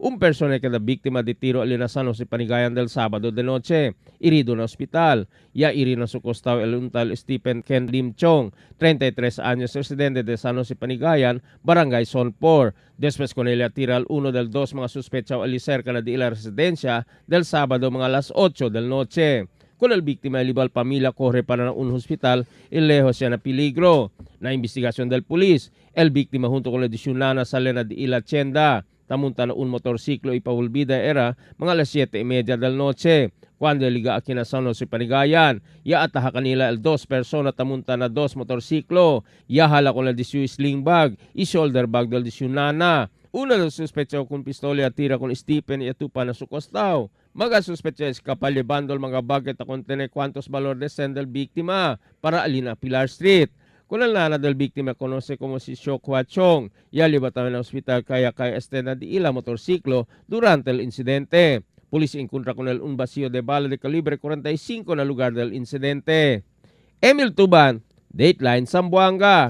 Un persona queda víctima de tiro al San Jose Panigayan del sábado de noche, herido en hospital. Ya irino su costado el untal Stephen Ken Lim Chong, 33 años, residente de San Jose Panigayan, Barangay Sonpor. Después con él tira al uno del dos mga sospechados ali cerca na di la residencia del sábado mga alas 8 del noche. Con el víctima libal pamilya corre para un hospital y lejos siya na peligro. Na investigación del pulis, el víctima junto con la disyunana sale na di la tienda. Tamunta na un motorsiklo ipawulbida era mga alas 7:30 del noche. Cuando liga aquí na San Jose Panigayan, ya ataha kanila el dos persona tamunta na dos motorsiklo. Ya hala con el disyu sling bag y shoulder bag del disyunana. Una del sospecho con pistola tira con Stephen y atupa na su costado. Mga sospecha escapal llevando el mga bag at contiene cuantos valor de send del víctima para alina Pilar Street. Con el nana del víctima conoce como si Shokwa Chong, ya libataron al hospital kaya estena di ila motorsiklo durante el incidente. Polis encuentra con él un vacío de bala de calibre 45 en el lugar del incidente. Emil Tuban, Dateline Zamboanga.